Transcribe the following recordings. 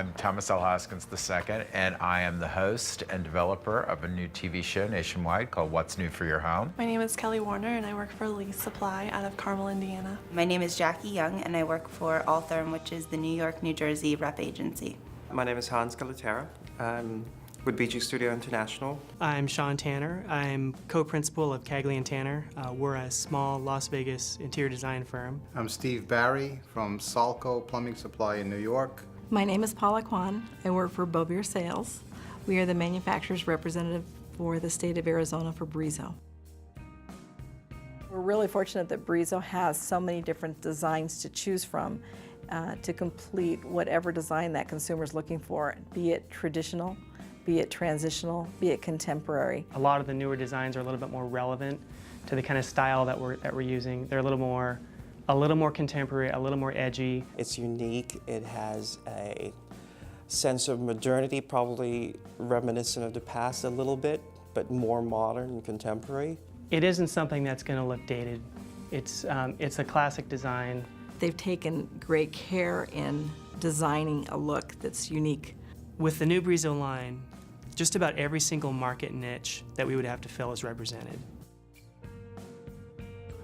I'm Thomas L. Hoskins II, and I am the host and developer of a new TV show nationwide called What's New for Your Home. My name is Kelly Warner, and I work for Lee's Supply out of Carmel, Indiana. My name is Jackie Young, and I work for Altherm, which is the New York, New Jersey rep agency. My name is Hans Galutera. I'm with BG Studio International. I'm Sean Tanner. I'm co-principal of Cagley & Tanner. We're a small Las Vegas interior design firm. I'm Steve Barry from Salco Plumbing Supply in New York. My name is Paula Kwan. I work for Bovier Sales. We are the manufacturer's representative for the state of Arizona for Brizo. We're really fortunate that Brizo has so many different designs to choose from to complete whatever design that consumer is looking for, be it traditional, be it transitional, be it contemporary. A lot of the newer designs are a little bit more relevant to the kind of style that we're using. They're a little more contemporary, a little more edgy. It's unique. It has a sense of modernity, probably reminiscent of the past a little bit, but more modern and contemporary. It isn't something that's going to look dated. It's a classic design. They've taken great care in designing a look that's unique. With the new Brizo line, just about every single market niche that we would have to fill is represented.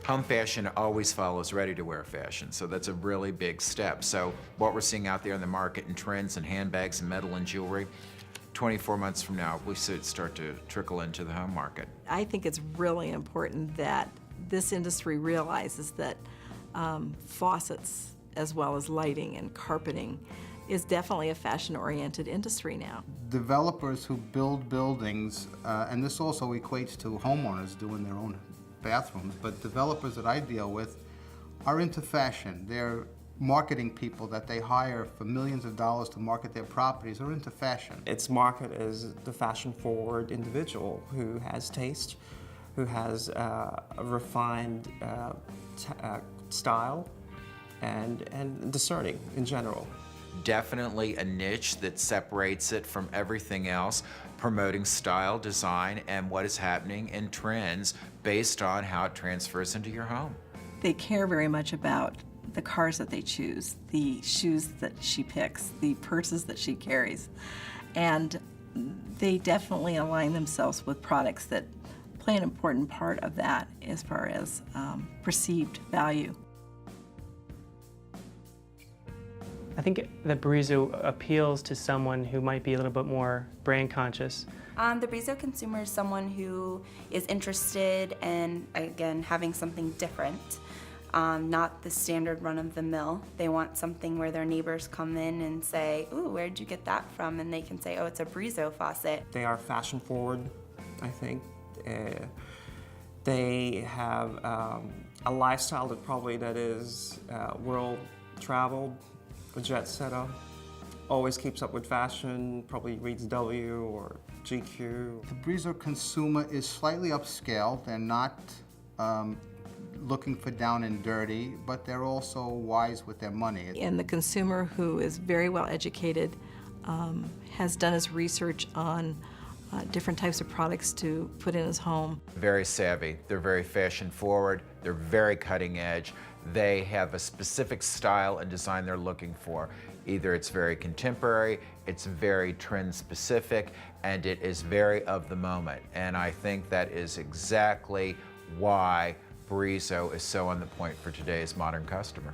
Home fashion always follows ready-to-wear fashion, so that's a really big step. So what we're seeing out there in the market in trends and handbags and metal and jewelry, 24 months from now, we should start to trickle into the home market. I think it's really important that this industry realizes that faucets, as well as lighting and carpeting, is definitely a fashion-oriented industry now. Developers who build buildings, and this also equates to homeowners doing their own bathrooms, but developers that I deal with are into fashion. They're marketing people that they hire for millions of dollars to market their properties are into fashion. It's marketed as the fashion-forward individual who has taste, who has a refined style, and discerning in general. Definitely a niche that separates it from everything else, promoting style, design, and what is happening in trends based on how it transfers into your home. They care very much about the cars that they choose, the shoes that she picks, the purses that she carries, and they definitely align themselves with products that play an important part of that as far as perceived value. I think that Brizo appeals to someone who might be a little bit more brand conscious. The Brizo consumer is someone who is interested in, again, having something different, not the standard run-of-the-mill. They want something where their neighbors come in and say, "Ooh, where'd you get that from?" And they can say, "Oh, it's a Brizo faucet." They are fashion-forward, I think. They have a lifestyle that is world-traveled. A jet setter, always keeps up with fashion, probably reads W or GQ. The Brizo consumer is slightly upscale. They're not looking for down and dirty, but they're also wise with their money. And the consumer who is very well educated has done his research on different types of products to put in his home. Very savvy, they're very fashion forward, they're very cutting edge. They have a specific style and design they're looking for. Either it's very contemporary, it's very trend specific, and it is very of the moment. And I think that is exactly why Brizo is so on the point for today's modern customer.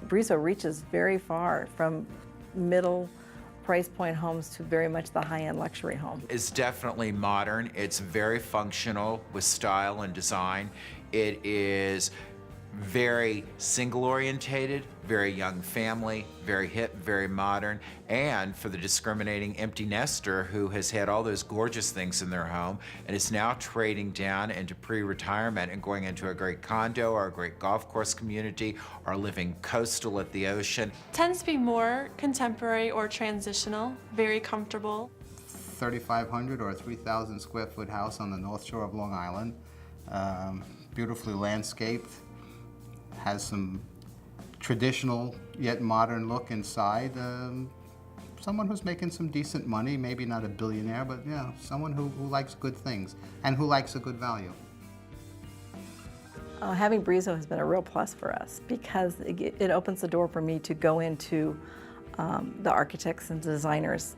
Brizo reaches very far, from middle price point homes to very much the high-end luxury home. It's definitely modern. It's very functional with style and design. It is very single-orientated, very young family, very hip, very modern, and for the discriminating empty nester who has had all those gorgeous things in their home and is now trading down into pre-retirement and going into a great condo or a great golf course community or living coastal at the ocean. Tends to be more contemporary or transitional, very comfortable. 3,500 or a 3,000 square foot house on the North Shore of Long Island, beautifully landscaped, has some traditional yet modern look inside. Someone who's making some decent money, maybe not a billionaire, but yeah, someone who likes good things and who likes a good value. Having Brizo has been a real plus for us because it opens the door for me to go into the architects and designers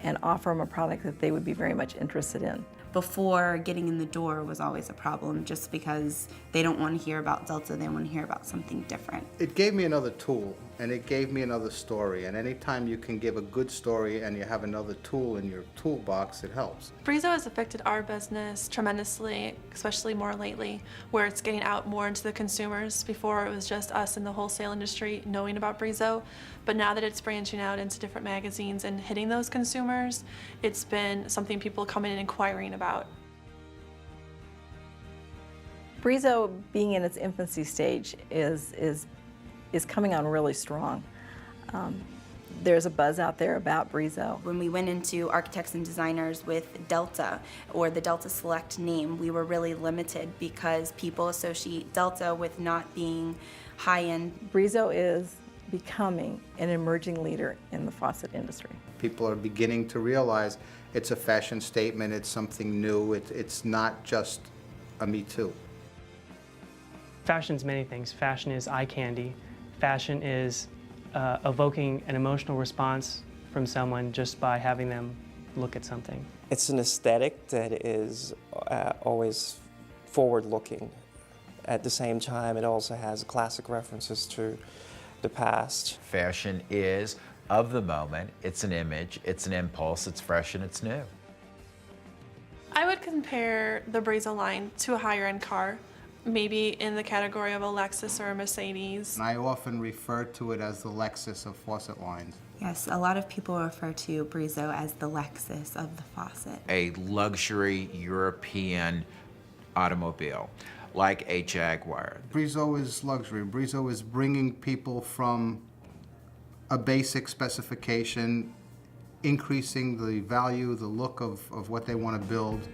and offer them a product that they would be very much interested in. Before, getting in the door was always a problem just because they don't want to hear about Delta, they want to hear about something different. It gave me another tool, and it gave me another story, and anytime you can give a good story and you have another tool in your toolbox, it helps. Brizo has affected our business tremendously, especially more lately, where it's getting out more into the consumers. Before, it was just us in the wholesale industry knowing about Brizo, but now that it's branching out into different magazines and hitting those consumers, it's been something people come in and inquiring about. Brizo, being in its infancy stage, is coming on really strong. There's a buzz out there about Brizo. When we went into architects and designers with Delta or the Delta Select name, we were really limited because people associate Delta with not being high-end. Brizo is becoming an emerging leader in the faucet industry. People are beginning to realize it's a fashion statement, it's something new, it's not just a Me Too. Fashion's many things. Fashion is eye candy. Fashion is evoking an emotional response from someone just by having them look at something. It's an aesthetic that is always forward-looking. At the same time, it also has classic references to the past. Fashion is of the moment. It's an image, it's an impulse, it's fresh and it's new. I would compare the Brizo line to a higher end car, maybe in the category of a Lexus or a Mercedes. And I often refer to it as the Lexus of faucet lines. Yes, a lot of people refer to Brizo as the Lexus of the faucet. A luxury European automobile, like a Jaguar. Brizo is luxury. Brizo is bringing people from a basic specification, increasing the value, the look of what they want to build.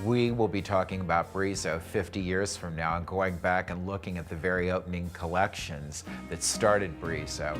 We will be talking about Brizo 50 years from now and going back and looking at the very opening collections that started Brizo.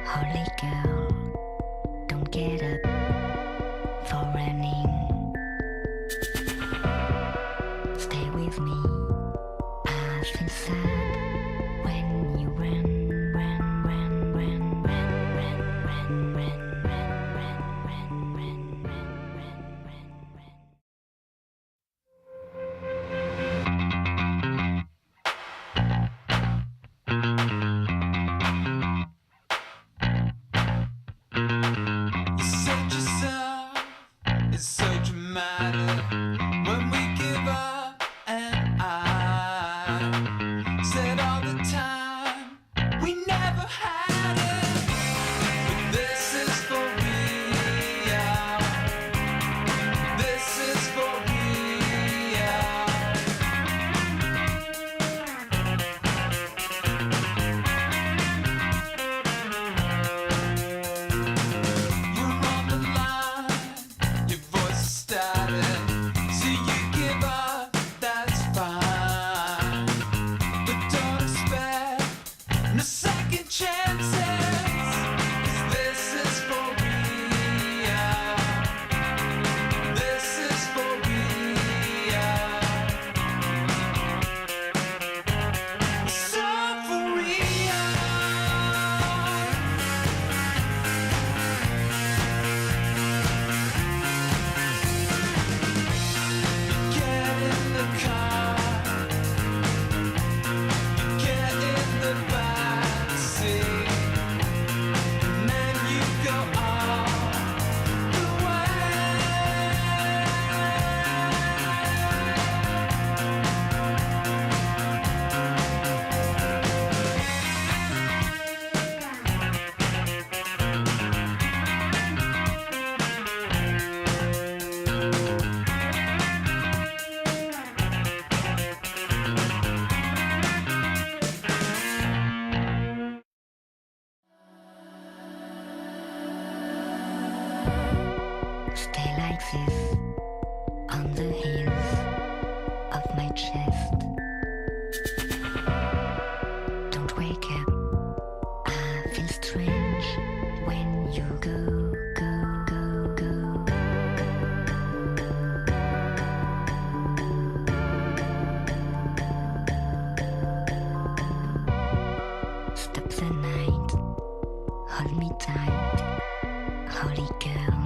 Holy girl, don't get up for running. Stay with me. I feel sad when you run, run, run, run, run, run, run, run, run, run, run, run, run, run, run. Stay like this on the hills of my chest. Don't wake up, I feel strange when you go, go, go, go, Stop the night, hold me tight, holy girl.